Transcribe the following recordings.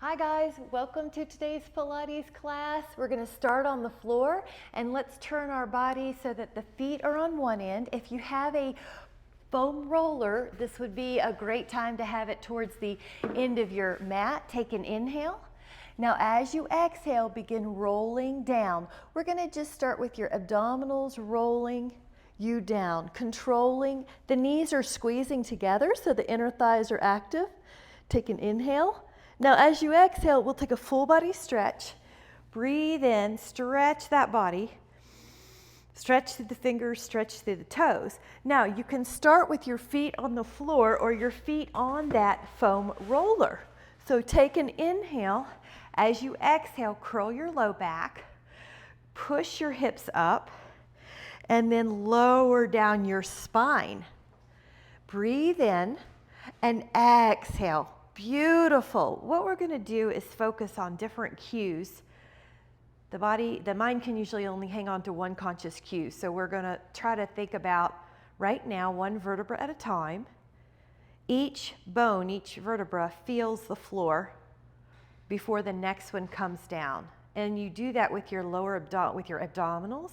Hi guys, welcome to today's Pilates class. We're going to start on the floor and let's turn our body so that the feet are on one end. If you have a foam roller, this would be a great time to have it towards the end of your mat. Take an inhale. Now as you exhale, begin rolling down. We're going to just start with your abdominals rolling you down, controlling. The knees are squeezing together so the inner thighs are active. Take an inhale. Now as you exhale, we'll take a full body stretch. Breathe in, stretch that body. Stretch through the fingers, stretch through the toes. Now you can start with your feet on the floor or your feet on that foam roller. So take an inhale. As you exhale, curl your low back, push your hips up, and then lower down your spine. Breathe in and exhale. Beautiful. What we're going to do is focus on different cues. The mind can usually only hang on to one conscious cue. So we're going to try to think about right now one vertebra at a time. Each bone, each vertebra feels the floor before the next one comes down. And you do that with your abdominals.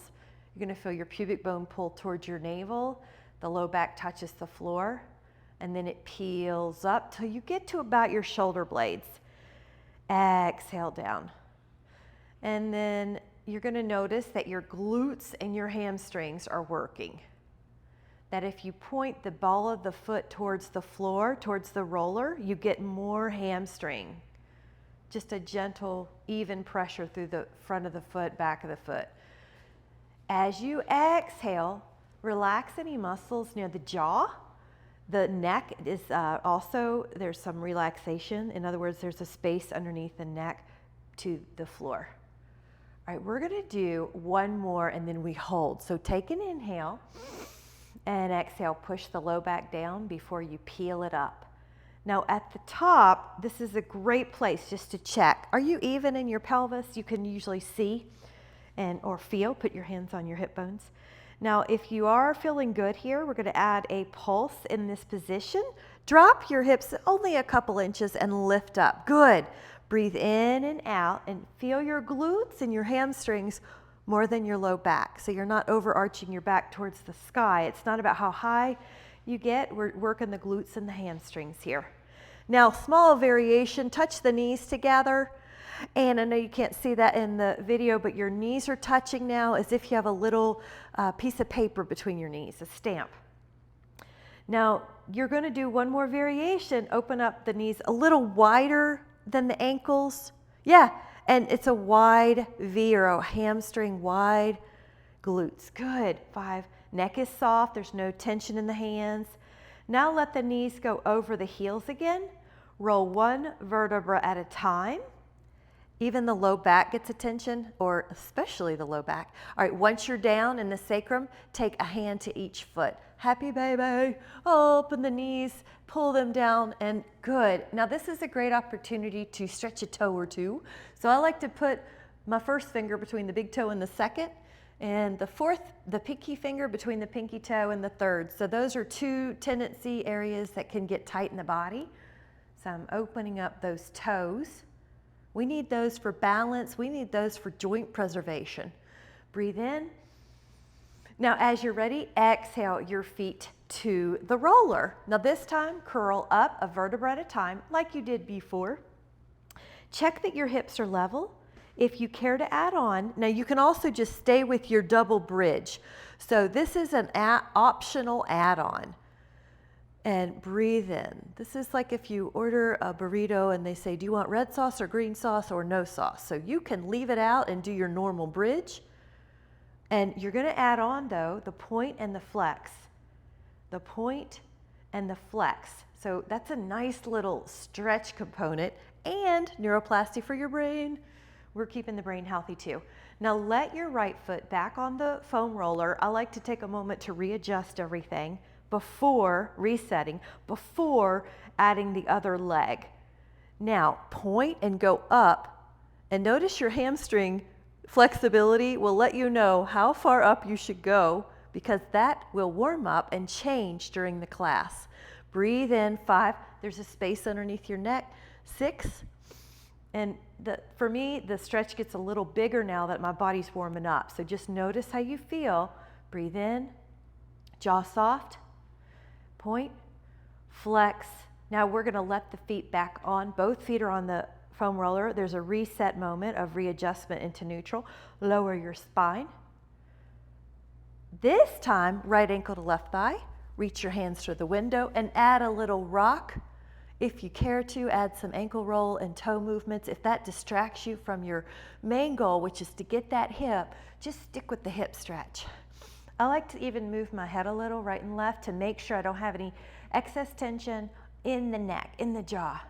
You're going to feel your pubic bone pull towards your navel. The low back touches the floor. And then it peels up till you get to about your shoulder blades. Exhale down. And then you're going to notice that your glutes and your hamstrings are working. That if you point the ball of the foot towards the floor, towards the roller, you get more hamstring. Just a gentle, even pressure through the front of the foot, back of the foot. As you exhale, relax any muscles near the jaw. The neck is also, there's some relaxation. In other words, there's a space underneath the neck to the floor. All right, we're going to do one more and then we hold. So take an inhale and exhale. Push the low back down before you peel it up. Now at the top, this is a great place just to check. Are you even in your pelvis? You can usually see or feel. Put your hands on your hip bones. Now, if you are feeling good here, we're going to add a pulse in this position. Drop your hips only a couple inches and lift up. Good. Breathe in and out and feel your glutes and your hamstrings more than your low back. So you're not overarching your back towards the sky. It's not about how high you get. We're working the glutes and the hamstrings here. Now, small variation, touch the knees together. And I know you can't see that in the video, but your knees are touching now as if you have a little piece of paper between your knees, a stamp. Now, you're going to do one more variation. Open up the knees a little wider than the ankles. Yeah, and it's a wide V or a hamstring, wide glutes. Good. 5. Neck is soft. There's no tension in the hands. Now let the knees go over the heels again. Roll one vertebra at a time. Even the low back gets attention, or especially the low back. All right, once you're down in the sacrum, take a hand to each foot. Happy baby. Open the knees, pull them down, and good. Now this is a great opportunity to stretch a toe or two. So I like to put my first finger between the big toe and the second, and the pinky finger between the pinky toe and the third. So those are two tendency areas that can get tight in the body. So I'm opening up those toes. We need those for balance. We need those for joint preservation. Breathe in. Now, as you're ready, exhale your feet to the roller. Now this time, curl up a vertebra at a time like you did before. Check that your hips are level. If you care to add on, now you can also just stay with your double bridge. So this is an optional add-on. And breathe in. This is like if you order a burrito and they say, do you want red sauce or green sauce or no sauce? So you can leave it out and do your normal bridge. And you're going to add on, though, the point and the flex. The point and the flex. So that's a nice little stretch component and neuroplasty for your brain. We're keeping the brain healthy, too. Now let your right foot back on the foam roller. I like to take a moment to readjust everything before resetting, before adding the other leg. Now, point and go up, and notice your hamstring flexibility will let you know how far up you should go because that will warm up and change during the class. Breathe in, 5. There's a space underneath your neck. 6. And for me, the stretch gets a little bigger now that my body's warming up. So just notice how you feel. Breathe in, jaw soft, point, flex. Now we're gonna let the feet back on. Both feet are on the foam roller. There's a reset moment of readjustment into neutral. Lower your spine. This time, right ankle to left thigh. Reach your hands through the window and add a little rock. If you care to, add some ankle roll and toe movements. If that distracts you from your main goal, which is to get that hip, just stick with the hip stretch. I like to even move my head a little right and left to make sure I don't have any excess tension in the neck, in the jaw.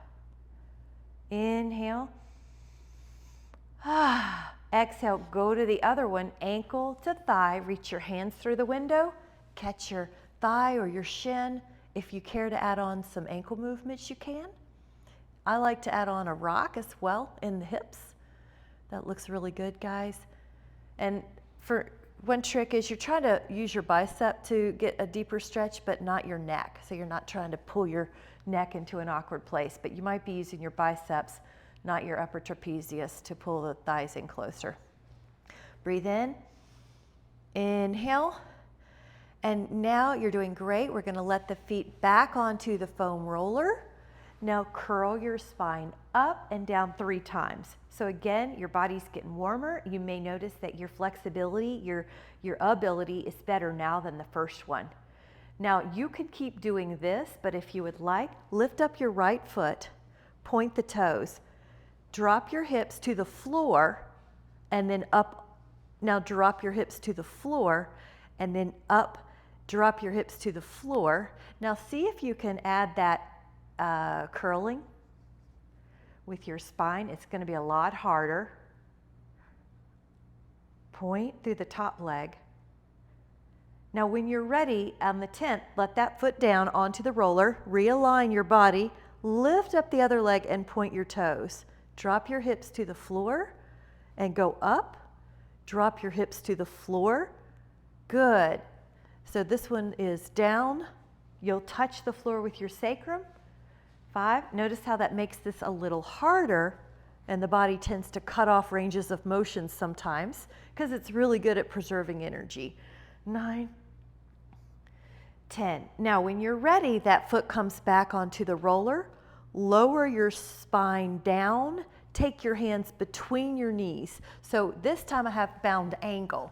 Inhale. Exhale, go to the other one, ankle to thigh. Reach your hands through the window. Catch your thigh or your shin. If you care to add on some ankle movements, you can. I like to add on a rock as well in the hips. That looks really good, guys. And for one trick is you're trying to use your bicep to get a deeper stretch, but not your neck. So you're not trying to pull your neck into an awkward place, but you might be using your biceps, not your upper trapezius, to pull the thighs in closer. Breathe in, inhale. And now you're doing great. We're gonna let the feet back onto the foam roller. Now curl your spine up and down 3 times. So again, your body's getting warmer. You may notice that your flexibility, your ability is better now than the first one. Now you could keep doing this, but if you would like, lift up your right foot, point the toes, drop your hips to the floor, and then up. Now drop your hips to the floor, and then up. Drop your hips to the floor. Now see if you can add that curling with your spine. It's going to be a lot harder. Point through the top leg. Now when you're ready on the 10th, let that foot down onto the roller, realign your body, lift up the other leg and point your toes. Drop your hips to the floor and go up. Drop your hips to the floor. Good. So this one is down. You'll touch the floor with your sacrum. 5. Notice how that makes this a little harder, and the body tends to cut off ranges of motion sometimes because it's really good at preserving energy. 9, 10. Now when you're ready, that foot comes back onto the roller. Lower your spine down. Take your hands between your knees. So this time I have bound angle.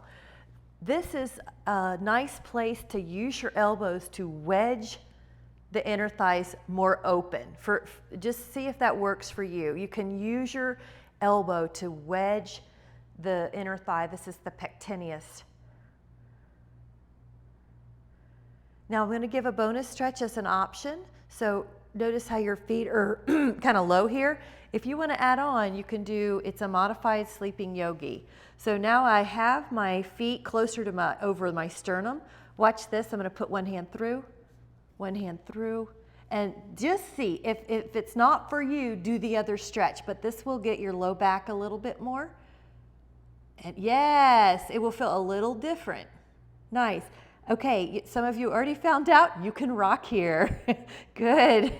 This is a nice place to use your elbows to wedge the inner thighs more open. Just see if that works for you. You can use your elbow to wedge the inner thigh. This is the pectineus. Now I'm going to give a bonus stretch as an option. So notice how your feet are kind of low here. If you want to add on, you can do, it's a modified sleeping yogi. So now I have my feet closer to over my sternum. Watch this, I'm going to put one hand through, and just see, if it's not for you, do the other stretch, but this will get your low back a little bit more. And yes, it will feel a little different. Nice. Okay, some of you already found out you can rock here. Good.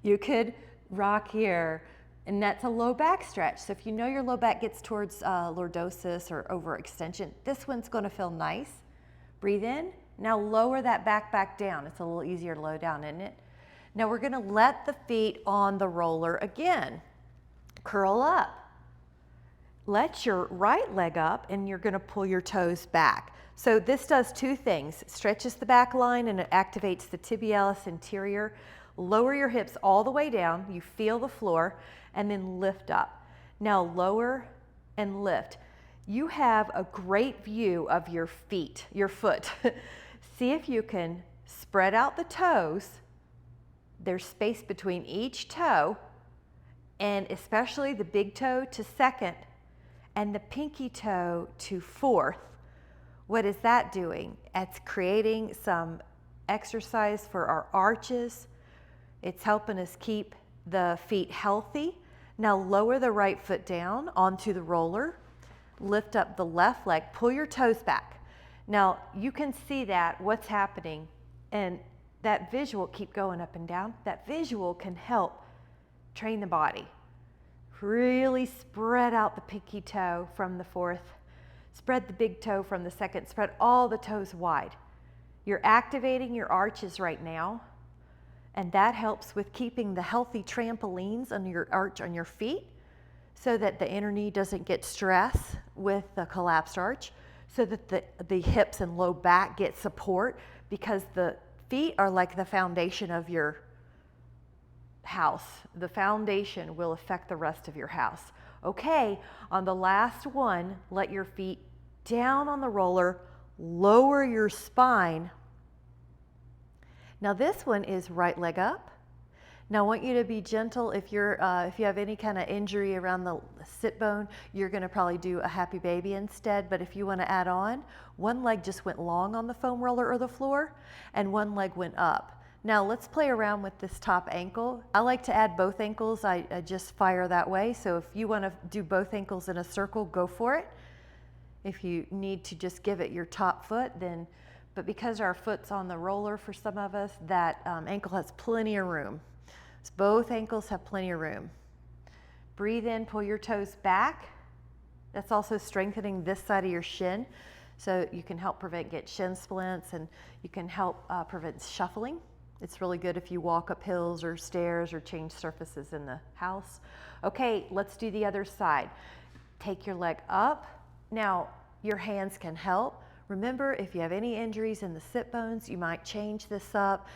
You could rock here. And that's a low back stretch. So if you know your low back gets towards lordosis or overextension, this one's going to feel nice. Breathe in. Now lower that back down. It's a little easier to low down, isn't it? Now we're going to let the feet on the roller again. Curl up. Let your right leg up and you're going to pull your toes back. So this does 2 things. It stretches the back line and it activates the tibialis anterior. Lower your hips all the way down. You feel the floor. And then lift up. Now lower and lift. You have a great view of your feet, your foot. See if you can spread out the toes. There's space between each toe, and especially the big toe to 2nd and the pinky toe to 4th. What is that doing? It's creating some exercise for our arches. It's helping us keep the feet healthy. Now lower the right foot down onto the roller. Lift up the left leg. Pull your toes back. Now you can see that, what's happening, and that visual, keep going up and down. That visual can help train the body. Really spread out the pinky toe from the fourth. Spread the big toe from the second. Spread all the toes wide. You're activating your arches right now, and that helps with keeping the healthy trampolines on your arch on your feet so that the inner knee doesn't get stressed with the collapsed arch, so that the hips and low back get support, because the feet are like the foundation of your house. The foundation will affect the rest of your house. Okay, on the last one, let your feet down on the roller, lower your spine. Now this one is right leg up. Now I want you to be gentle. If you have any kind of injury around the sit bone, you're going to probably do a happy baby instead. But if you want to add on, one leg just went long on the foam roller or the floor, and one leg went up. Now let's play around with this top ankle. I like to add both ankles. I just fire that way. So if you want to do both ankles in a circle, go for it. If you need to just give it your top foot, then, but because our foot's on the roller for some of us, that ankle has plenty of room. So both ankles have plenty of room. Breathe in, pull your toes back. That's also strengthening this side of your shin, so you can help get shin splints, and you can help prevent shuffling. It's really good if you walk up hills or stairs or change surfaces in the house. Okay, let's do the other side. Take your leg up. Now, your hands can help. Remember, if you have any injuries in the sit bones, you might change this up.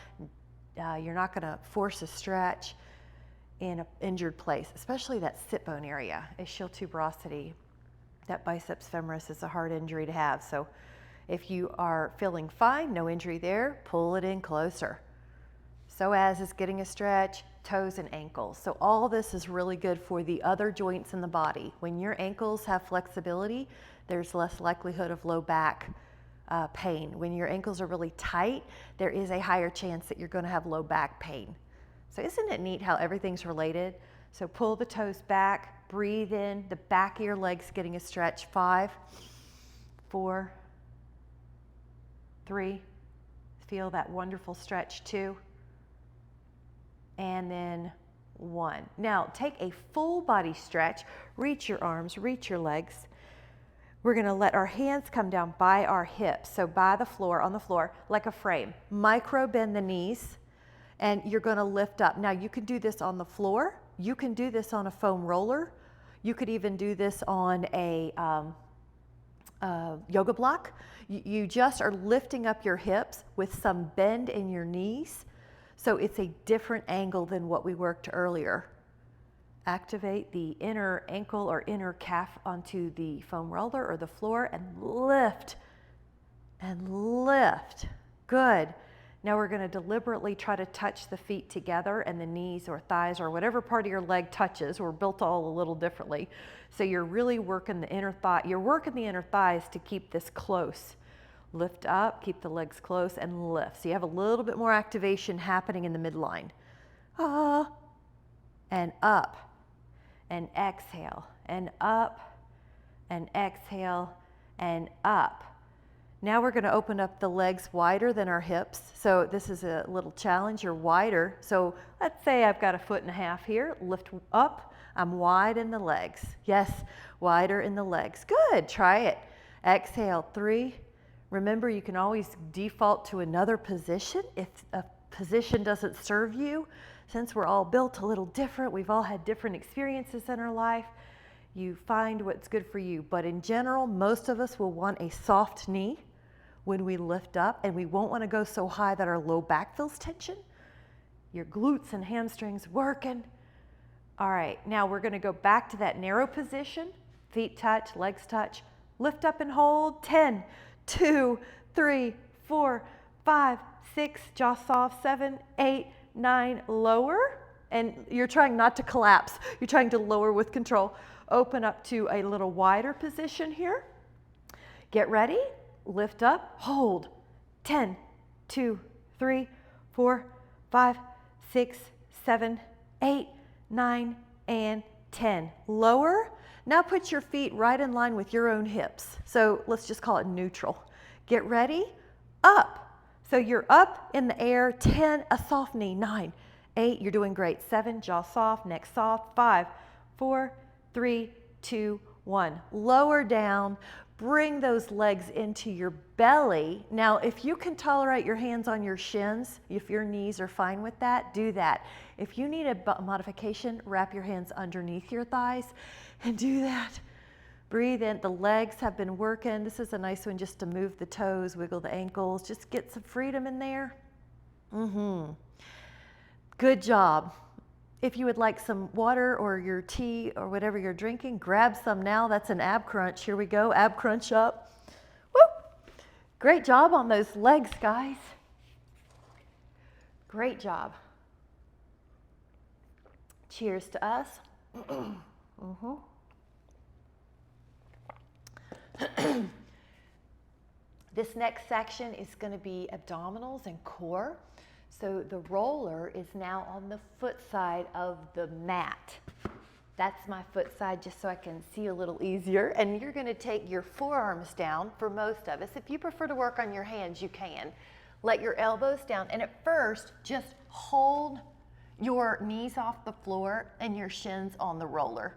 You're not gonna force a stretch in an injured place, especially that sit bone area. Ischial tuberosity, that biceps femoris is a hard injury to have. So if you are feeling fine, no injury there, pull it in closer. Psoas is getting a stretch, toes and ankles. So all this is really good for the other joints in the body. When your ankles have flexibility, there's less likelihood of low back pain. When your ankles are really tight, there is a higher chance that you're going to have low back pain. So isn't it neat how everything's related? So pull the toes back, breathe in, the back of your legs getting a stretch. 5, 4, 3, feel that wonderful stretch. 2, and then 1. Now take a full body stretch, reach your arms, reach your legs. We're going to let our hands come down by our hips, so by the floor, on the floor, like a frame. Micro bend the knees, and you're going to lift up. Now you can do this on the floor, you can do this on a foam roller, you could even do this on a yoga block. You just are lifting up your hips with some bend in your knees. So it's a different angle than what we worked earlier. Activate the inner ankle or inner calf onto the foam roller or the floor and lift and lift. Good. Now we're going to deliberately try to touch the feet together, and the knees or thighs or whatever part of your leg touches. We're built all a little differently. So you're really working the inner thigh. You're working the inner thighs to keep this close. Lift up, keep the legs close, and lift. So you have a little bit more activation happening in the midline. Ah, and up, and exhale, and up, and exhale, and up. Now we're going to open up the legs wider than our hips. So this is a little challenge. You're wider. So let's say I've got 1.5 feet here. Lift up. I'm wide in the legs. Yes, wider in the legs. Good. Try it. Exhale. 3. Remember, you can always default to another position if a position doesn't serve you. Since we're all built a little different, we've all had different experiences in our life, you find what's good for you. But in general, most of us will want a soft knee when we lift up, and we won't want to go so high that our low back feels tension. Your glutes and hamstrings working. All right, now we're going to go back to that narrow position. Feet touch, legs touch. Lift up and hold. 10, 2, 3, 4, 5, 6, jaw soft. 7, 8, 9, lower. And you're trying not to collapse. You're trying to lower with control. Open up to a little wider position here. Get ready. Lift up, hold. 10, 2, 3, 4, 5, 6, 7, 8, 9, and 10. Lower. Now put your feet right in line with your own hips. So let's just call it neutral. Get ready. Up. So you're up in the air. 10, a soft knee. 9, 8, you're doing great. 7, jaw soft, neck soft. 5, 4, 3, 2, 1. Lower down, bring those legs into your belly. Now, if you can tolerate your hands on your shins, if your knees are fine with that, do that. If you need a modification, wrap your hands underneath your thighs and do that. Breathe in. The legs have been working. This is a nice one just to move the toes, wiggle the ankles, just get some freedom in there. Good job. If you would like some water or your tea or whatever you're drinking, grab some now. That's an ab crunch. Here we go. Ab crunch up. Woo! Great job on those legs, guys. Great job. Cheers to us. This next section is going to be abdominals and core. So the roller is now on the foot side of the mat. That's my foot side, just so I can see a little easier. And you're going to take your forearms down for most of us. If you prefer to work on your hands, you can. Let your elbows down. And at first, just hold your knees off the floor and your shins on the roller.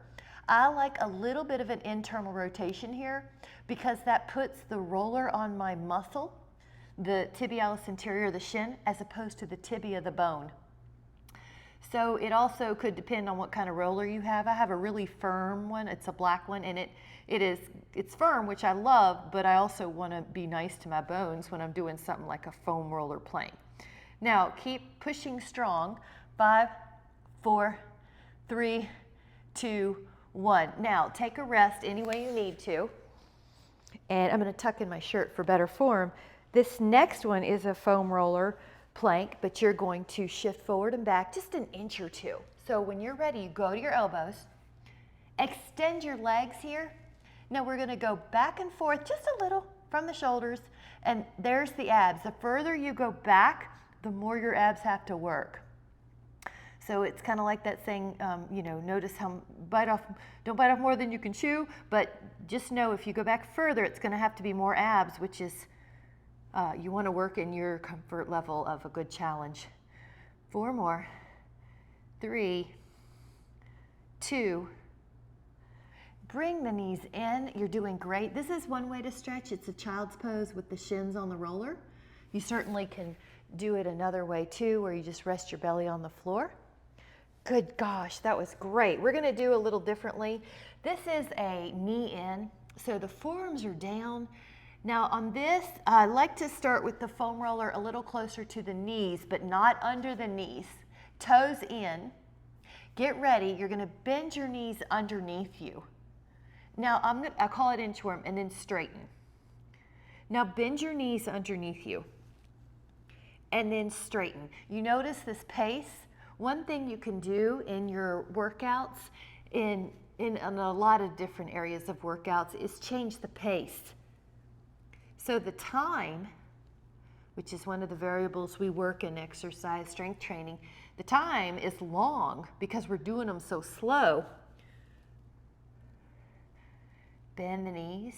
I like a little bit of an internal rotation here because that puts the roller on my muscle, the tibialis anterior, the shin, as opposed to the tibia, the bone. So it also could depend on what kind of roller you have. I have a really firm one. It's a black one, and it's firm, which I love, but I also want to be nice to my bones when I'm doing something like a foam roller plank. Now keep pushing strong. 5, 4, 3, 2, 1. Now take a rest any way you need to. And I'm going to tuck in my shirt for better form. This next one is a foam roller plank, but you're going to shift forward and back just an inch or two. So when you're ready, you go to your elbows, extend your legs here. Now we're going to go back and forth just a little from the shoulders, and there's the abs. The further you go back, the more your abs have to work. So it's kind of like that saying, notice how don't bite off more than you can chew, but just know if you go back further, it's going to have to be more abs, which is, you want to work in your comfort level of a good challenge. 4 more. 3, 2. Bring the knees in. You're doing great. This is one way to stretch. It's a child's pose with the shins on the roller. You certainly can do it another way too, where you just rest your belly on the floor. Good gosh, that was great. We're going to do a little differently. This is a knee in, so the forearms are down. Now on this, I like to start with the foam roller a little closer to the knees, but not under the knees. Toes in. Get ready. You're going to bend your knees underneath you. Now I'll call it inchworm and then straighten. Now bend your knees underneath you and then straighten. You notice this pace? One thing you can do in your workouts, in a lot of different areas of workouts, is change the pace. So the time, which is one of the variables we work in exercise strength training, the time is long because we're doing them so slow. Bend the knees.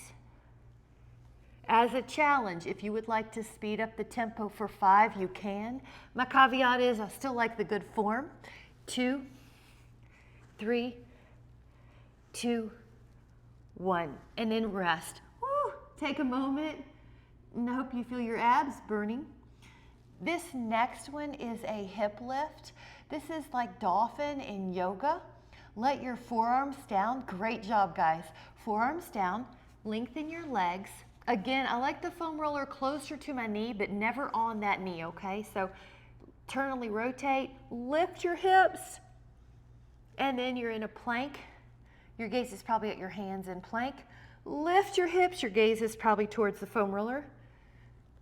As a challenge, if you would like to speed up the tempo for 5, you can. My caveat is I still like the good form. 2, 3, 2, 1. And then rest. Woo! Take a moment, and I hope you feel your abs burning. This next one is a hip lift. This is like dolphin in yoga. Let your forearms down. Great job, guys. Forearms down. Lengthen your legs. Again, I like the foam roller closer to my knee, but never on that knee, okay? So internally rotate, lift your hips, and then you're in a plank. Your gaze is probably at your hands in plank. Lift your hips, your gaze is probably towards the foam roller.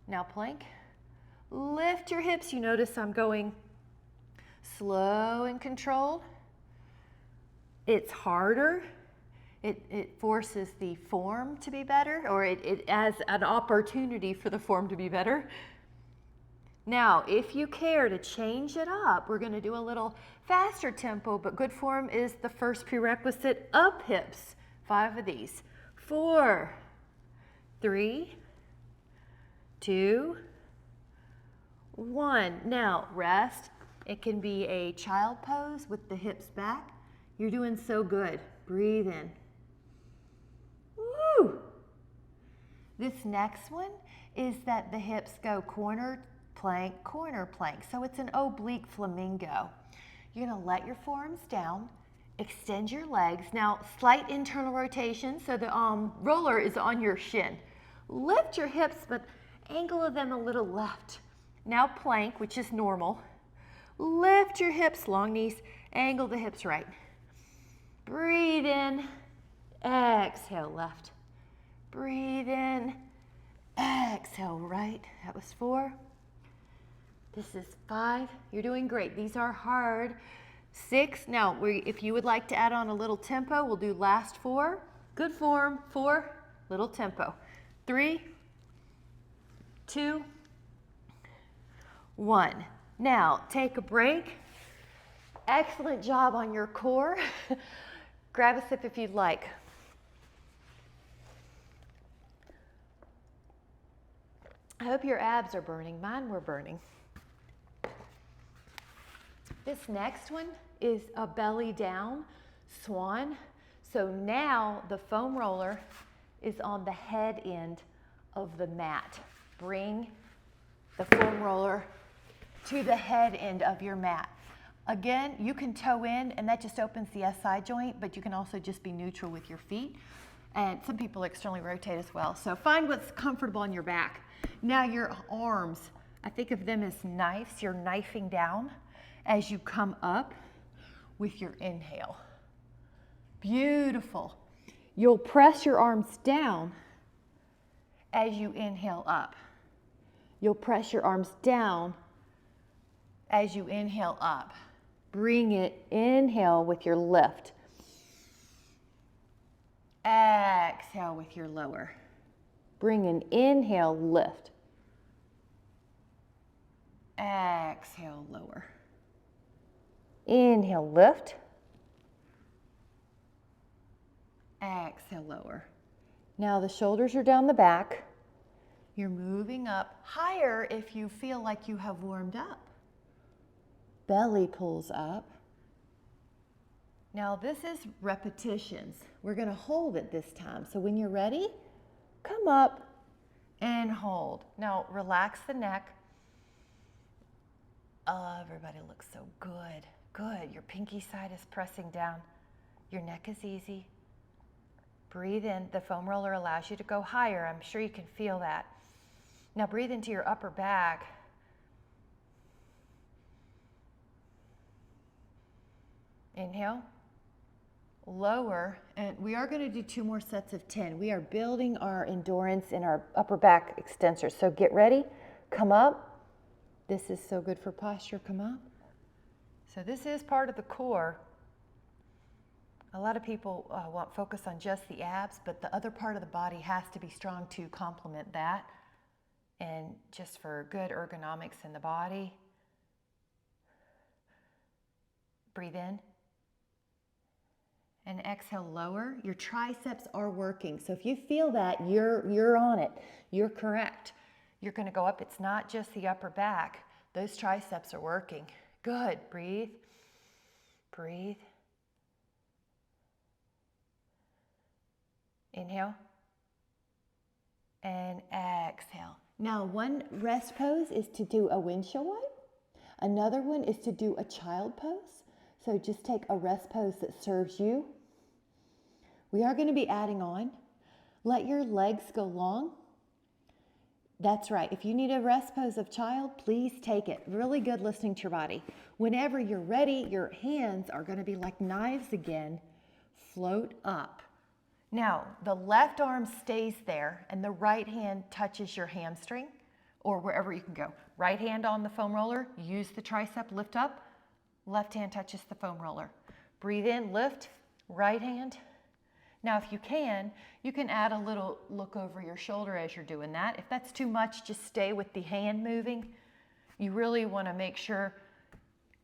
Now plank. Lift your hips. You notice I'm going slow and controlled. It's harder. It forces the form to be better, or it as an opportunity for the form to be better. Now, if you care to change it up, we're going to do a little faster tempo, but good form is the first prerequisite. Up hips. 5 of these. 4, 3, 2, 1. Now, rest. It can be a child pose with the hips back. You're doing so good. Breathe in. Woo! This next one is that the hips go corner plank, corner plank. So it's an oblique flamingo. You're gonna let your forearms down, extend your legs. Now, slight internal rotation, so the roller is on your shin. Lift your hips, but angle them a little left. Now plank, which is normal. Lift your hips, long knees, angle the hips right. Breathe in, exhale left. Breathe in, exhale right. That was 4. This is 5. You're doing great. These are hard. 6. Now, if you would like to add on a little tempo, we'll do last 4. Good form. 4, little tempo. 3, 2, 1. Now, take a break. Excellent job on your core. Grab a sip if you'd like. I hope your abs are burning. Mine were burning. This next one is a belly down swan. So now the foam roller is on the head end of the mat. Bring the foam roller to the head end of your mat. Again, you can toe in, and that just opens the SI joint, but you can also just be neutral with your feet. And some people externally rotate as well. So find what's comfortable on your back. Now your arms, I think of them as knives. You're knifing down as you come up with your inhale. Beautiful. You'll press your arms down as you inhale up. You'll press your arms down as you inhale up. Bring it, inhale with your lift. Exhale with your lower. Bring an inhale, lift. Exhale, lower. Inhale, lift. Exhale, lower. Now the shoulders are down the back. You're moving up higher if you feel like you have warmed up. Belly pulls up. Now this is repetitions. We're going to hold it this time. So when you're ready, come up and hold. Now relax the neck. Oh, everybody looks so good. Good. Your pinky side is pressing down. Your neck is easy. Breathe in. The foam roller allows you to go higher. I'm sure you can feel that. Now breathe into your upper back. Inhale. Lower, and we are going to do 2 more sets of 10. We are building our endurance in our upper back extensors. So get ready, come up. This is so good for posture, come up. So this is part of the core. A lot of people want focus on just the abs, but the other part of the body has to be strong to complement that. And just for good ergonomics in the body. Breathe in. And exhale, lower. Your triceps are working. So if you feel that, you're on it. You're correct. You're going to go up. It's not just the upper back. Those triceps are working. Good. Breathe. Breathe. Inhale. And exhale. Now, one rest pose is to do a windshield wipe. Another one is to do a child pose. So just take a rest pose that serves you. We are going to be adding on. Let your legs go long. That's right. If you need a rest pose of child, please take it. Really good listening to your body. Whenever you're ready, your hands are going to be like knives again. Float up. Now, the left arm stays there and the right hand touches your hamstring or wherever you can go. Right hand on the foam roller, use the tricep, lift up. Left hand touches the foam roller. Breathe in, lift, right hand. Now, if you can add a little look over your shoulder as you're doing that. If that's too much, just stay with the hand moving. You really want to make sure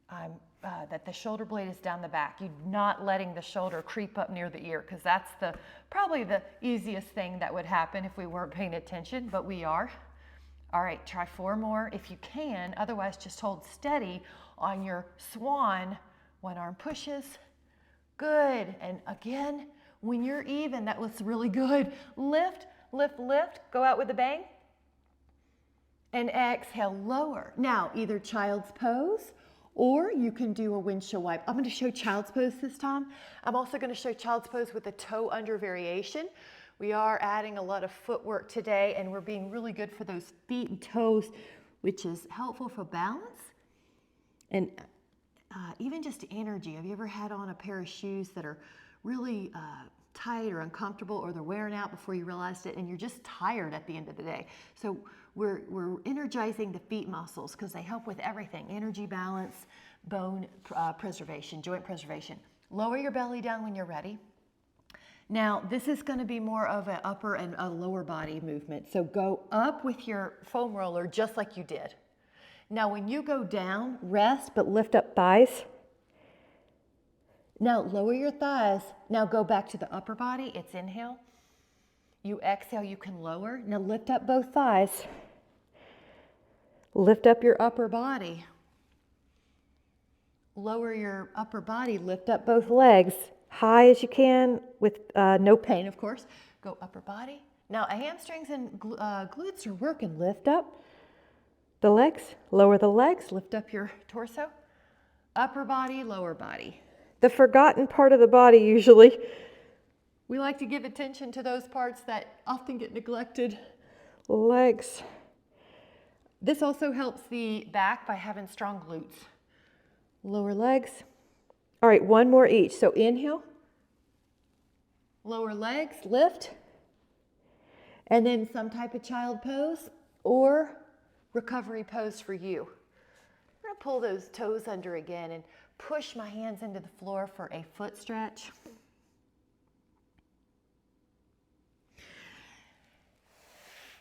that the shoulder blade is down the back. You're not letting the shoulder creep up near the ear because that's probably the easiest thing that would happen if we weren't paying attention, but we are. All right, try 4 more if you can. Otherwise, just hold steady on your swan. One arm pushes. Good. And again, when you're even, that was really good. Lift, lift, lift. Go out with a bang. And exhale, lower. Now, either child's pose or you can do a windshield wipe. I'm going to show child's pose this time. I'm also going to show child's pose with a toe under variation. We are adding a lot of footwork today, and we're being really good for those feet and toes, which is helpful for balance and even just energy. Have you ever had on a pair of shoes that are really tight or uncomfortable, or they're wearing out before you realized it, and you're just tired at the end of the day? So we're energizing the feet muscles because they help with everything: energy, balance, bone preservation, joint preservation. Lower your belly down when you're ready. Now, this is going to be more of an upper and a lower body movement. So go up with your foam roller just like you did. Now, when you go down, rest, but lift up thighs. Now, lower your thighs. Now, go back to the upper body. It's inhale. You exhale, you can lower. Now, lift up both thighs. Lift up your upper body. Lower your upper body. Lift up both legs. High as you can with no pain, of course. Go upper body. Now, hamstrings and glutes are working. Lift up the legs. Lower the legs. Lift up your torso. Upper body, lower body. The forgotten part of the body usually. We like to give attention to those parts that often get neglected. Legs. This also helps the back by having strong glutes. Lower legs. All right, one more each. So inhale. Lower legs, lift. And then some type of child pose or recovery pose for you. I'm going to pull those toes under again and push my hands into the floor for a foot stretch.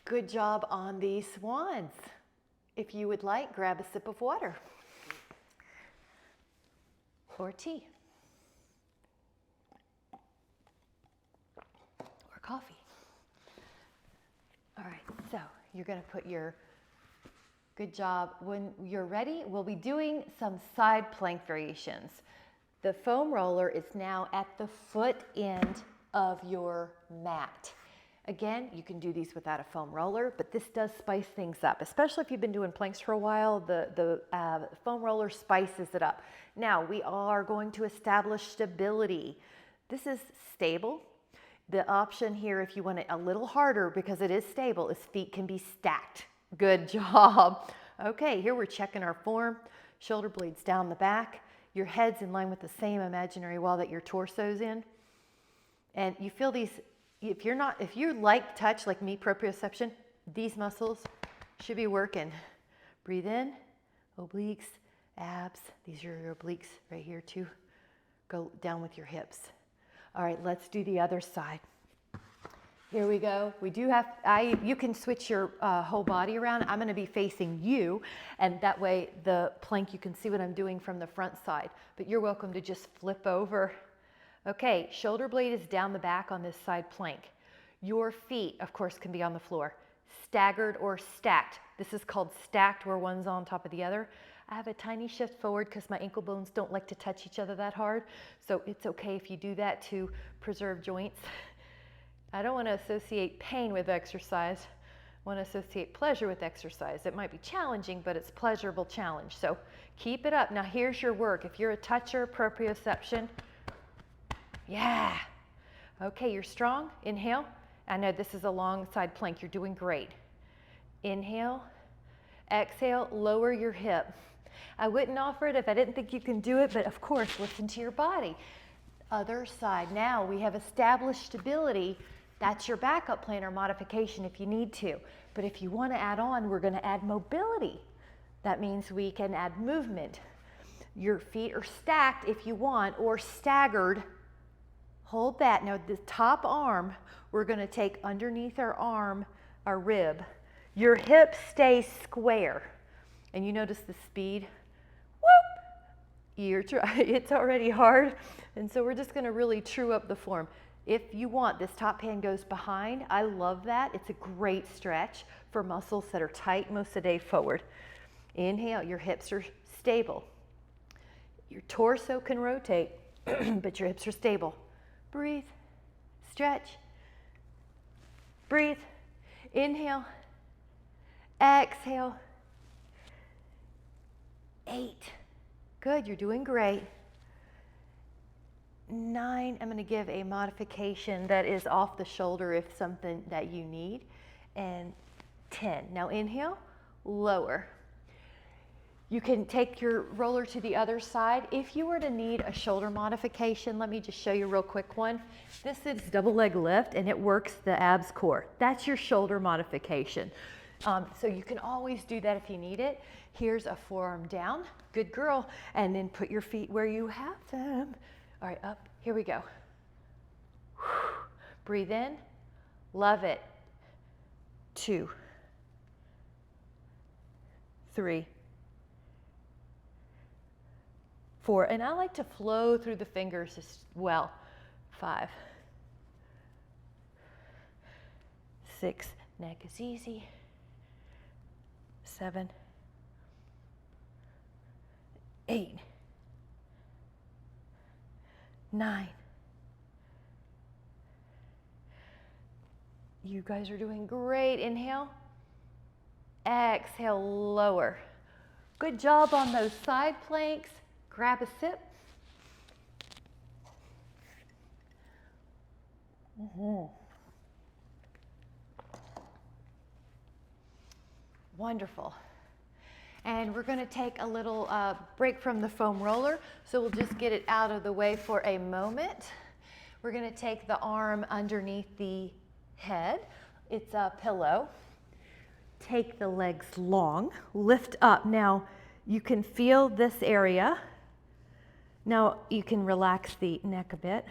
Good job on these swans. If you would like, grab a sip of water or tea or coffee. All right, so you're going to put your good job. When you're ready, we'll be doing some side plank variations. The foam roller is now at the foot end of your mat. Again, you can do these without a foam roller, but this does spice things up, especially if you've been doing planks for a while. The foam roller spices it up. Now, we are going to establish stability. This is stable. The option here, if you want it a little harder because it is stable, is feet can be stacked. Good job. Okay, here we're checking our form. Shoulder blades down the back. Your head's in line with the same imaginary wall that your torso's in. And you feel these. If you like touch like me, proprioception, these muscles should be working. Breathe in, obliques, abs. These are your obliques right here too. Go down with your hips. All right, let's do the other side. Here we go. We do have, you can switch your whole body around. I'm gonna be facing you, and that way the plank, you can see what I'm doing from the front side, but you're welcome to just flip over. Okay, shoulder blade is down the back on this side plank. Your feet, of course, can be on the floor, staggered or stacked. This is called stacked, where one's on top of the other. I have a tiny shift forward because my ankle bones don't like to touch each other that hard, so it's okay if you do that to preserve joints. I don't want to associate pain with exercise. I want to associate pleasure with exercise. It might be challenging, but it's pleasurable challenge, so keep it up. Now here's your work. If you're a toucher, proprioception, yeah. Okay, you're strong. Inhale. I know this is a long side plank. You're doing great. Inhale. Exhale. Lower your hip. I wouldn't offer it if I didn't think you can do it, but of course, listen to your body. Other side. Now we have established stability. That's your backup plan or modification if you need to. But if you want to add on, we're going to add mobility. That means we can add movement. Your feet are stacked if you want, or staggered. Hold that. Now the top arm, we're going to take underneath our arm, our rib. Your hip stays square. And you notice the speed. Whoop! It's already hard. And so we're just going to really true up the form. If you want, this top hand goes behind. I love that. It's a great stretch for muscles that are tight most of the day forward. Inhale, your hips are stable. Your torso can rotate. but your hips are stable. Breathe, stretch, breathe, inhale, exhale. 8, good, you're doing great. 9, I'm going to give a modification that is off the shoulder if something that you need. And 10, now inhale, lower. You can take your roller to the other side. If you were to need a shoulder modification, let me just show you a real quick one. This is double leg lift and it works the abs core. That's your shoulder modification. So you can always do that if you need it. Here's a forearm down, good girl. And then put your feet where you have them. All right, up, here we go. Breathe in, love it. 2, 3, 4, and I like to flow through the fingers as well. 5, 6, neck is easy. 7, 8, 9. You guys are doing great. Inhale, exhale, lower. Good job on those side planks. Grab a sip. Wonderful. And we're going to take a little break from the foam roller, so we'll just get it out of the way for a moment. We're going to take the arm underneath the head. It's a pillow. Take the legs long, lift up. Now you can feel this area. Now you can relax the neck a bit.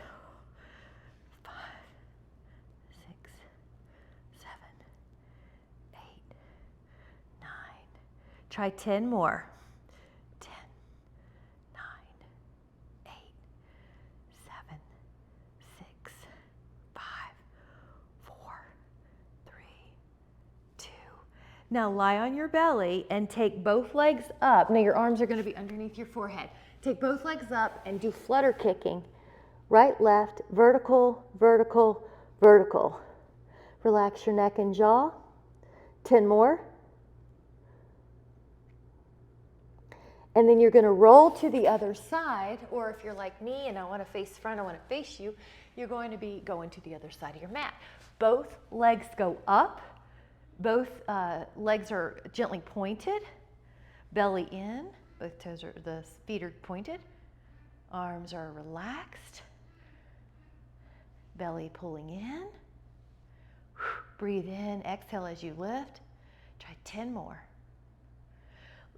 5, 6, 7, 8, 9. Try 10 more. 10, 9, 8, 7, 6, 5, 4, 3, 2. Now lie on your belly and take both legs up. Now your arms are going to be underneath your forehead. Take both legs up and do flutter kicking. Right, left, vertical, vertical, vertical. Relax your neck and jaw. 10 more. And then you're going to roll to the other side, or if you're like me and I want to face front, I want to face you, you're going to be going to the other side of your mat. Both legs go up. Both legs are gently pointed. Belly in. Both toes are, the feet are pointed. Arms are relaxed. Belly pulling in. Breathe in, exhale as you lift. Try 10 more.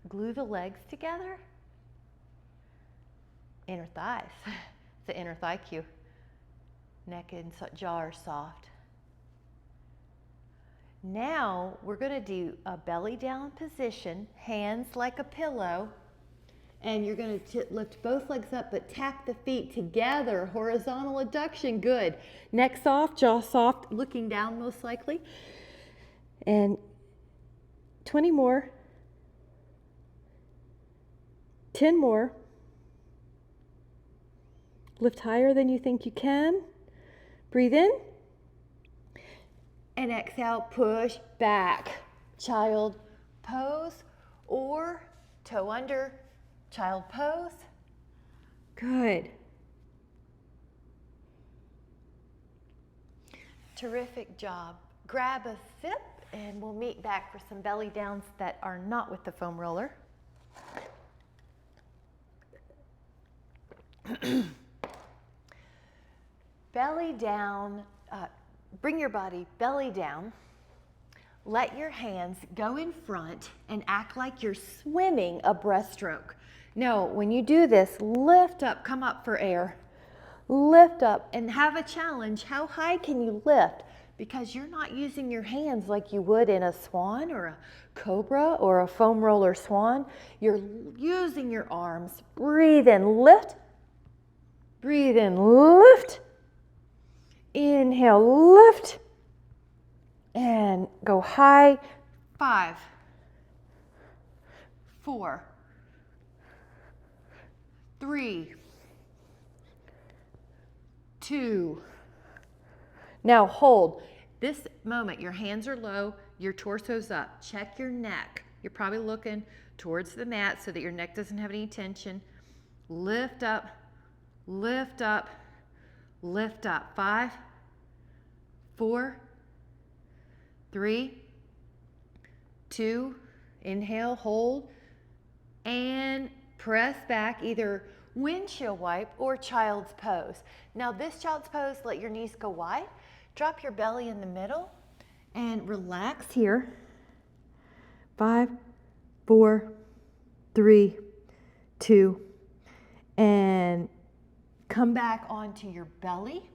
Glue the legs together. Inner thighs. It's the inner thigh cue. Neck and jaw are soft. Now we're going to do a belly down position, hands like a pillow, and you're going to lift both legs up but tap the feet together, horizontal adduction, good. Neck soft, jaw soft, looking down most likely. And 20 more. 10 more. Lift higher than you think you can. Breathe in. And exhale, push back. Child pose or toe under, child pose. Good. Terrific job. Grab a sip and we'll meet back for some belly downs that are not with the foam roller. Belly down, bring your body belly down. Let your hands go in front and act like you're swimming a breaststroke. Now, when you do this, lift up, come up for air. Lift up and have a challenge. How high can you lift? Because you're not using your hands like you would in a swan or a cobra or a foam roller swan. You're using your arms. Breathe in, lift. Breathe in, lift. Inhale, lift. And go high. 5, 4, 3, 2. Now hold. This moment, your hands are low, your torso's up. Check your neck. You're probably looking towards the mat so that your neck doesn't have any tension. Lift up, lift up, lift up. 5, 4, 3, 2, inhale, hold, and press back, either windshield wipe or child's pose. Now this child's pose, let your knees go wide, drop your belly in the middle, and relax here. 5, 4, 3, 2, and come back onto your belly.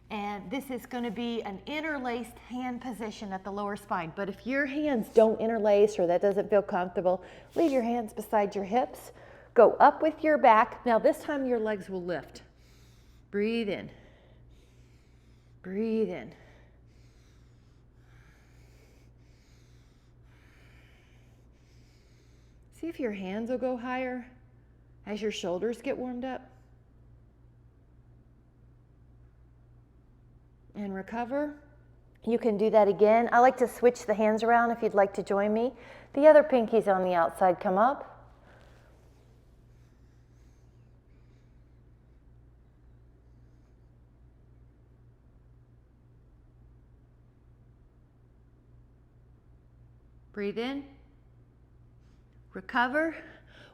And this is going to be an interlaced hand position at the lower spine. But if your hands don't interlace or that doesn't feel comfortable, leave your hands beside your hips. Go up with your back. Now this time your legs will lift. Breathe in. Breathe in. See if your hands will go higher as your shoulders get warmed up. And recover. You can do that again. I like to switch the hands around if you'd like to join me. The other pinkies on the outside come up. Breathe in. Recover.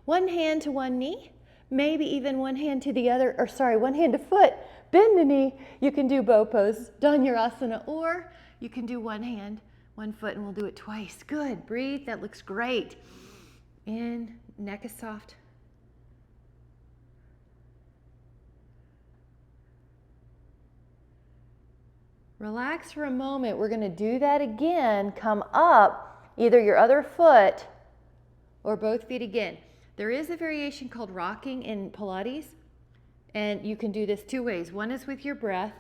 One hand to one knee, maybe even one hand to the other, or sorry, one hand to foot. Bend the knee. You can do bow pose, Dhanurasana, or you can do one hand, one foot, and we'll do it twice. Good. Breathe. That looks great. In. Neck is soft. Relax for a moment. We're going to do that again. Come up, either your other foot or both feet again. There is a variation called rocking in Pilates. And you can do this 2 ways. One is with your breath.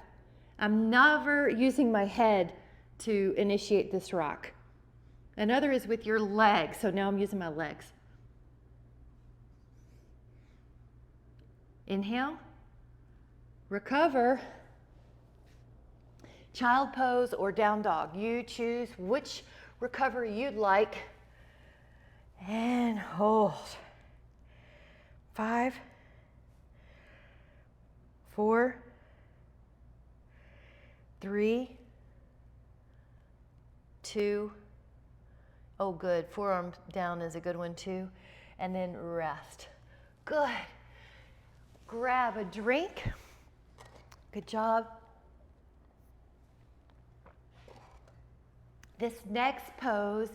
I'm never using my head to initiate this rock. Another is with your legs. So now I'm using my legs. Inhale. Recover. Child pose or down dog. You choose which recovery you'd like. And hold. 5, 4, 3, 2, oh good, forearm down is a good one too, and then rest. Good. Grab a drink. Good job. This next pose,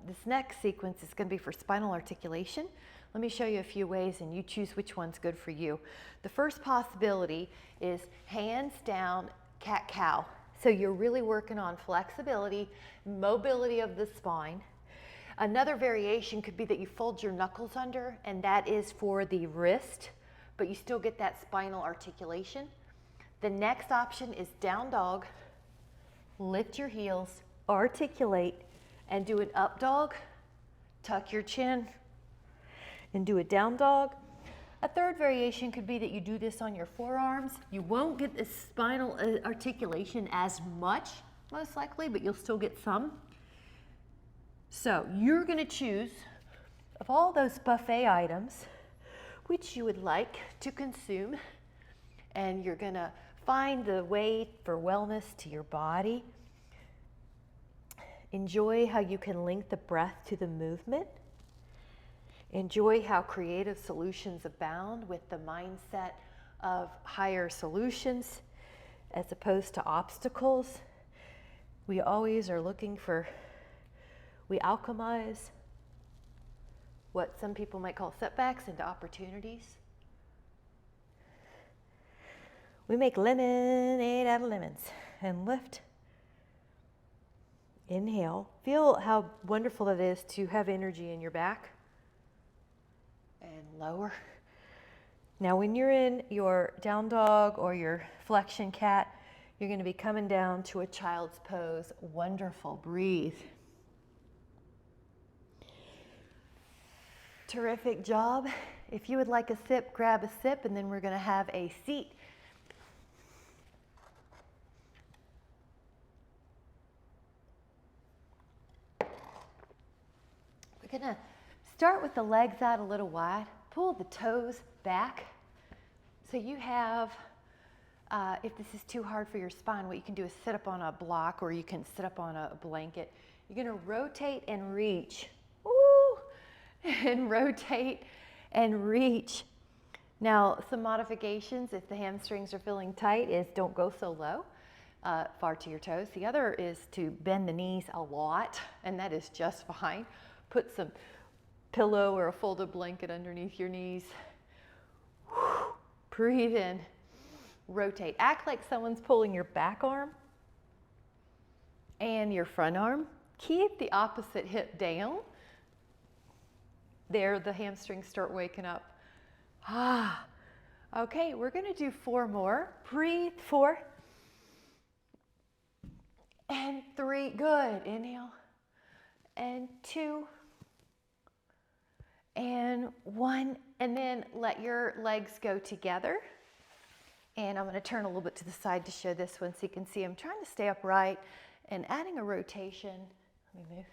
this next sequence is going to be for spinal articulation. Let me show you a few ways and you choose which one's good for you. The first possibility is hands down, cat-cow. So you're really working on flexibility, mobility of the spine. Another variation could be that you fold your knuckles under, and that is for the wrist, but you still get that spinal articulation. The next option is down dog. Lift your heels, articulate, and do an up dog. Tuck your chin and do a down dog. A third variation could be that you do this on your forearms. You won't get the spinal articulation as much, most likely, but you'll still get some. So you're going to choose, of all those buffet items, which you would like to consume, and you're going to find the way for wellness to your body. Enjoy how you can link the breath to the movement. Enjoy how creative solutions abound with the mindset of higher solutions as opposed to obstacles. We always are looking for, we alchemize what some people might call setbacks into opportunities. We make lemonade out of lemons. And lift. Inhale. Feel how wonderful it is to have energy in your back. And lower. Now when you're in your down dog or your flexion cat, you're going to be coming down to a child's pose. Wonderful. Breathe. Terrific job. If you would like a sip, grab a sip, and then we're going to have a seat We're gonna start with the legs out a little wide. Pull the toes back. So you have, if this is too hard for your spine, what you can do is sit up on a block, or you can sit up on a blanket. You're gonna rotate and reach. Woo! And rotate and reach. Now, some modifications, if the hamstrings are feeling tight, is don't go so low, far to your toes. The other is to bend the knees a lot, and that is just fine. Put some pillow or a folded blanket underneath your knees. Breathe in, rotate. Act like someone's pulling your back arm and your front arm. Keep the opposite hip down. There, the hamstrings start waking up. Okay, we're gonna do 4 more. Breathe, 4 and 3, good. Inhale, and 2 and 1, and then let your legs go together. And I'm gonna turn a little bit to the side to show this one so you can see I'm trying to stay upright and adding a rotation. Let me move.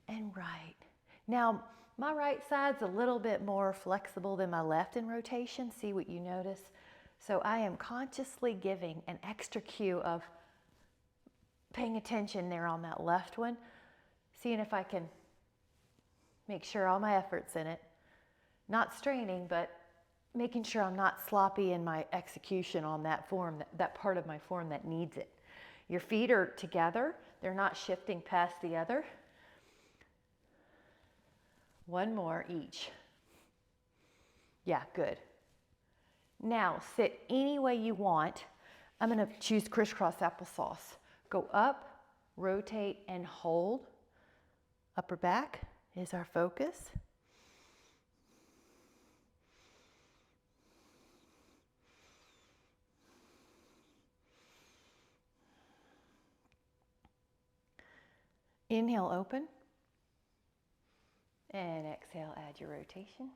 And right. Now, my right side's a little bit more flexible than my left in rotation. See what you notice? So I am consciously giving an extra cue of paying attention there on that left one, seeing if I can make sure all my effort's in it. Not straining, but making sure I'm not sloppy in my execution on that form, that part of my form that needs it. Your feet are together. They're not shifting past the other. 1 more each. Yeah, good. Now, sit any way you want. I'm gonna choose crisscross applesauce. Go up, rotate, and hold. Upper back is our focus. Inhale, open. And exhale, add your rotation.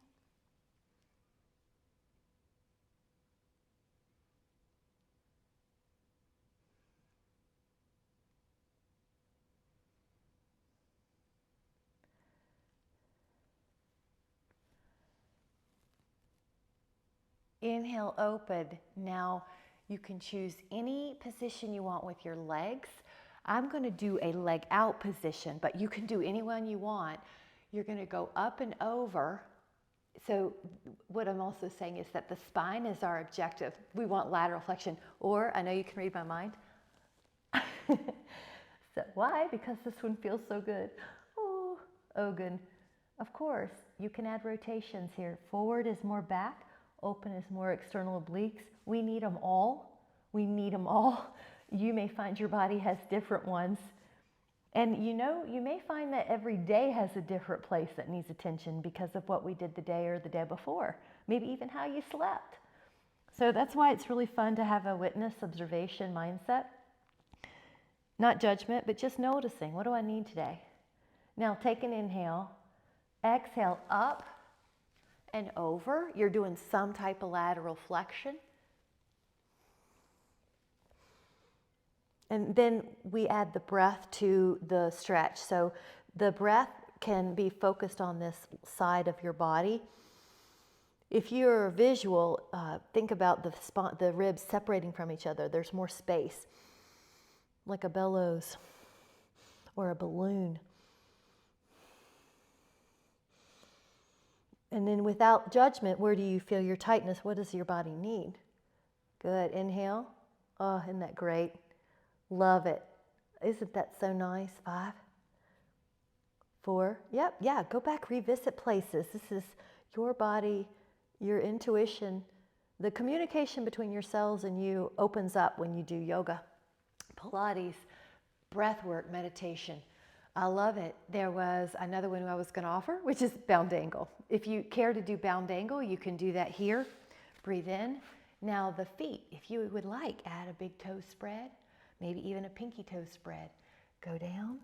Inhale, open. Now you can choose any position you want with your legs. I'm going to do a leg out position, but you can do any one you want. You're going to go up and over. So what I'm also saying is that the spine is our objective. We want lateral flexion, or I know you can read my mind. So why? Because this one feels so good. Oh, good. Of course, you can add rotations here. Forward is more back. Open is more external obliques. We need them all. We need them all. You may find your body has different ones. And you know, you may find that every day has a different place that needs attention because of what we did the day or the day before. Maybe even how you slept. So that's why it's really fun to have a witness observation mindset. Not judgment, but just noticing. What do I need today? Now take an inhale. Exhale up and over. You're doing some type of lateral flexion. And then we add the breath to the stretch. So the breath can be focused on this side of your body. If you're visual, think about the ribs separating from each other. There's more space, like a bellows or a balloon. And then without judgment, where do you feel your tightness? What does your body need? Good. Inhale. Oh, isn't that great? Love it. Isn't that so nice? 5, 4. Yep. Yeah. Go back, revisit places. This is your body, your intuition. The communication between your cells and you opens up when you do yoga, Pilates, breath work, meditation. I love it. There was another one I was going to offer, which is bound angle. If you care to do bound angle, you can do that here. Breathe in. Now the feet, if you would like, add a big toe spread. Maybe even a pinky toe spread. Go down.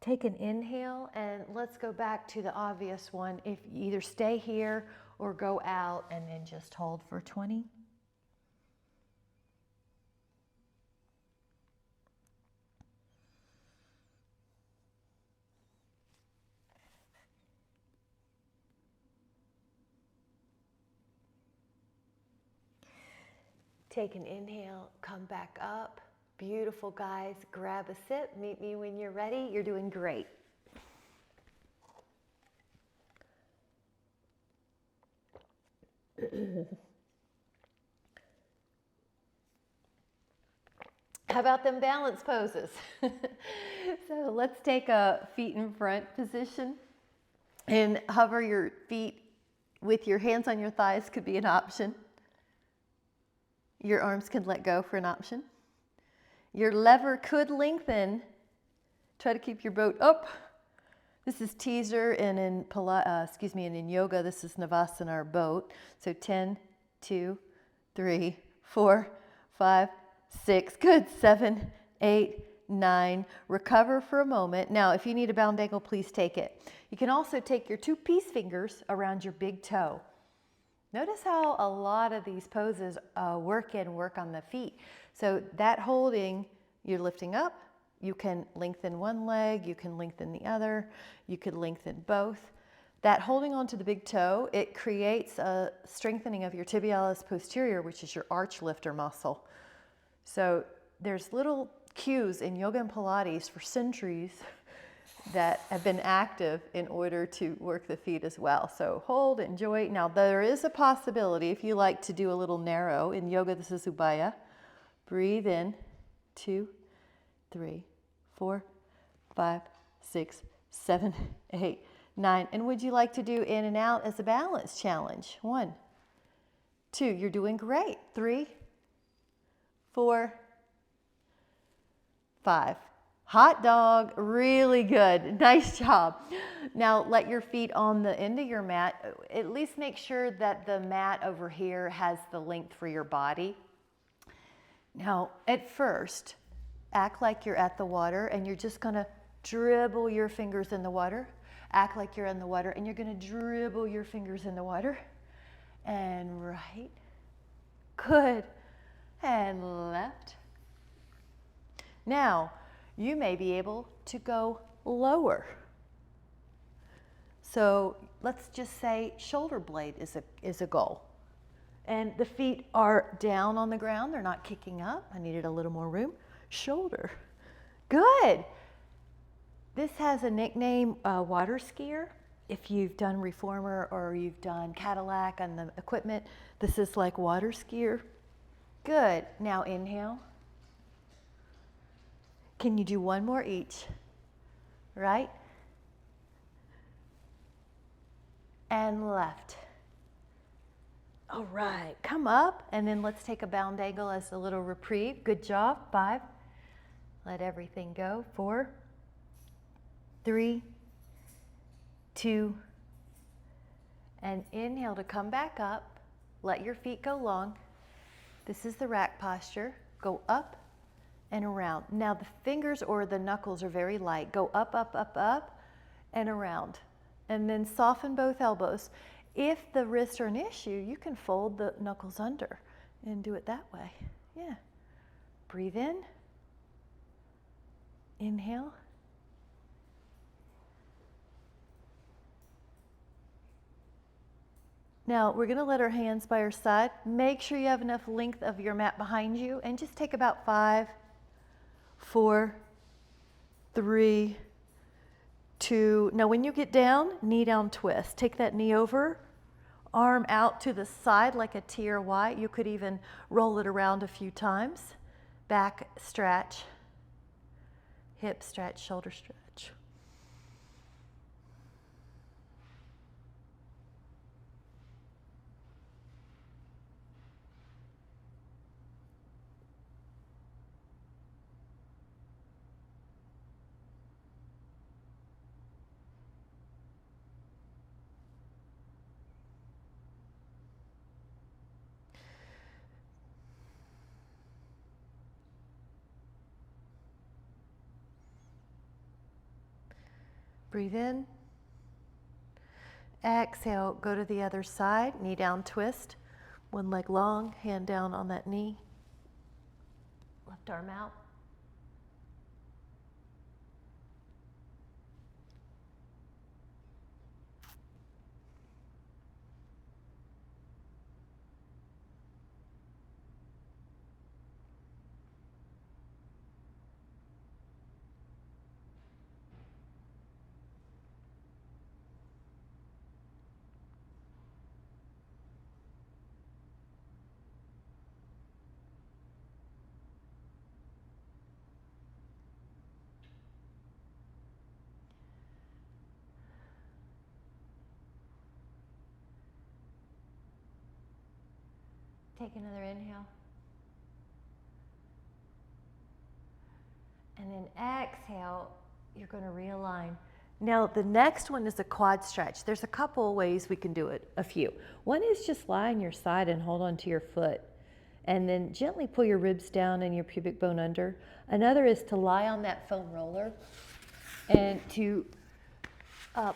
Take an inhale and let's go back to the obvious one. If you either stay here or go out and then just hold for 20. Take an inhale, come back up. Beautiful, guys. Grab a sip. Meet me when you're ready. You're doing great. How about them balance poses? So let's take a feet in front position and hover your feet with your hands on your thighs could be an option. Your arms can let go for an option. Your lever could lengthen. Try to keep your boat up. This is teaser, and and in yoga, this is Navasana, our boat. So 10, 2, 3, 4, 5, 6. Good. 7, 8, 9. Recover for a moment. Now, if you need a bound ankle, please take it. You can also take your 2 peace fingers around your big toe. Notice how a lot of these poses work on the feet. So that holding, you're lifting up. You can lengthen one leg, you can lengthen the other, you could lengthen both. That holding onto the big toe, it creates a strengthening of your tibialis posterior, which is your arch lifter muscle. So there's little cues in yoga and Pilates for centuries that have been active in order to work the feet as well. So hold, enjoy. Now there is a possibility if you like to do a little narrow. In yoga, this is Ubaya. Breathe in, 2, 3, 4, 5, 6, 7, 8, 9. And would you like to do in and out as a balance challenge? 1, 2, you're doing great. 3, 4, 5. Hot dog, really good. Nice job. Now let your feet on the end of your mat. At least make sure that the mat over here has the length for your body. Now, at first, act like you're at the water and you're just gonna dribble your fingers in the water. Act like you're in the water and you're gonna dribble your fingers in the water. And right. Good. And left. Now, you may be able to go lower. So let's just say shoulder blade is a goal. And the feet are down on the ground, they're not kicking up. I needed a little more room. Shoulder. Good. This has a nickname, water skier. If you've done reformer or you've done Cadillac on the equipment, this is like water skier. Good. Now inhale. Can you do one more each? Right? And left. All right, come up, and then let's take a bound angle as a little reprieve. Good job. 5. Let everything go. 4, 3, 2, and inhale to come back up. Let your feet go long. This is the rack posture. Go up and around. Now the fingers or the knuckles are very light. Go up, up, up, up, and around. And then soften both elbows. If the wrists are an issue, you can fold the knuckles under and do it that way. Yeah. Breathe in. Inhale. Now we're going to let our hands by our side. Make sure you have enough length of your mat behind you and just take about 5, 4, 3, 2. Now when you get down, knee down twist. Take that knee over, arm out to the side like a T or Y. You could even roll it around a few times. Back stretch, hip stretch, shoulder stretch. Breathe in. Exhale, go to the other side, knee down twist. One leg long, hand down on that knee. Left arm out. Take another inhale. And then exhale, you're going to realign. Now the next one is a quad stretch. There's a couple of ways we can do it, a few. One is just lie on your side and hold onto your foot. And then gently pull your ribs down and your pubic bone under. Another is to lie on that foam roller and to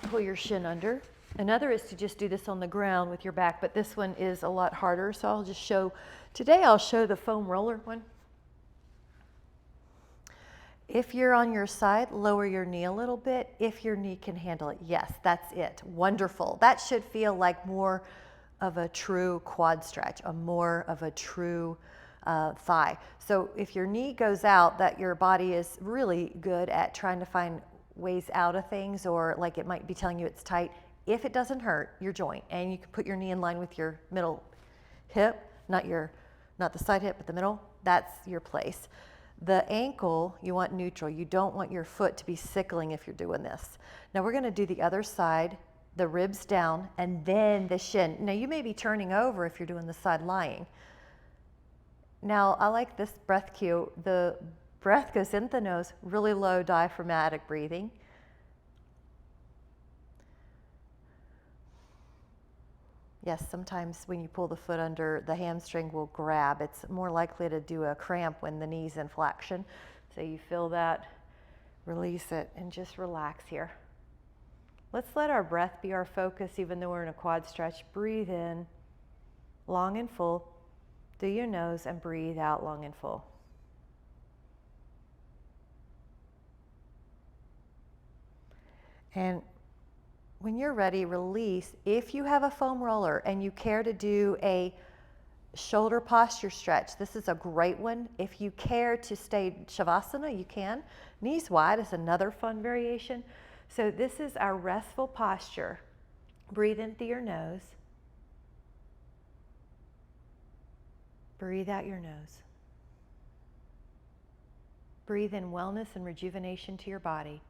pull your shin under. Another is to just do this on the ground with your back, but this one is a lot harder, so I'll just show, today I'll show the foam roller one. If you're on your side, lower your knee a little bit, if your knee can handle it. Yes, that's it. Wonderful. That should feel like more of a true quad stretch, more of a true thigh. So if your knee goes out, that your body is really good at trying to find ways out of things, or like it might be telling you it's tight. If it doesn't hurt your joint, and you can put your knee in line with your middle hip, not the side hip, but the middle, that's your place. The ankle, you want neutral. You don't want your foot to be sickling if you're doing this. Now we're gonna do the other side, the ribs down, and then the shin. Now you may be turning over if you're doing the side lying. Now I like this breath cue. The breath goes in the nose, really low diaphragmatic breathing. Yes, sometimes when you pull the foot under, the hamstring will grab. It's more likely to do a cramp when the knee's in flexion. So you feel that, release it, and just relax here. Let's let our breath be our focus, even though we're in a quad stretch. Breathe in, long and full. Do your nose and breathe out long and full. And when you're ready, release. If you have a foam roller and you care to do a shoulder posture stretch, this is a great one. If you care to stay Shavasana, you can. Knees wide is another fun variation. So this is our restful posture. Breathe in through your nose. Breathe out your nose. Breathe in wellness and rejuvenation to your body.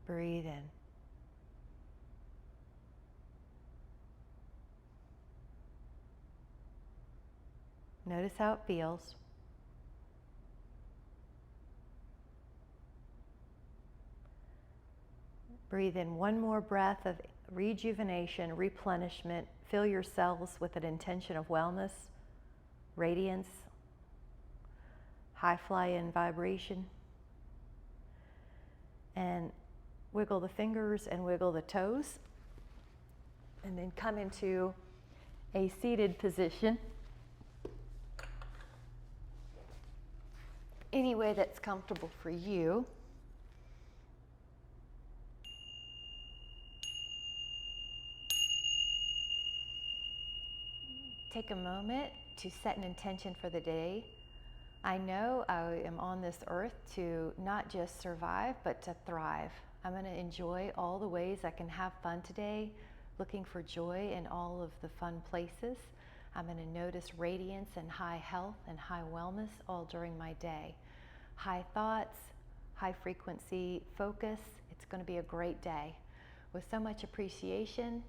Breathe in. Notice how it feels. Breathe in one more breath of rejuvenation, replenishment. Fill your cells with an intention of wellness, radiance, high fly-in vibration. And wiggle the fingers and wiggle the toes. And then come into a seated position. Any way that's comfortable for you. Take a moment to set an intention for the day. I know I am on this earth to not just survive, but to thrive. I'm going to enjoy all the ways I can have fun today, looking for joy in all of the fun places. I'm going to notice radiance and high health and high wellness all during my day. High thoughts, high frequency focus. It's going to be a great day. With so much appreciation,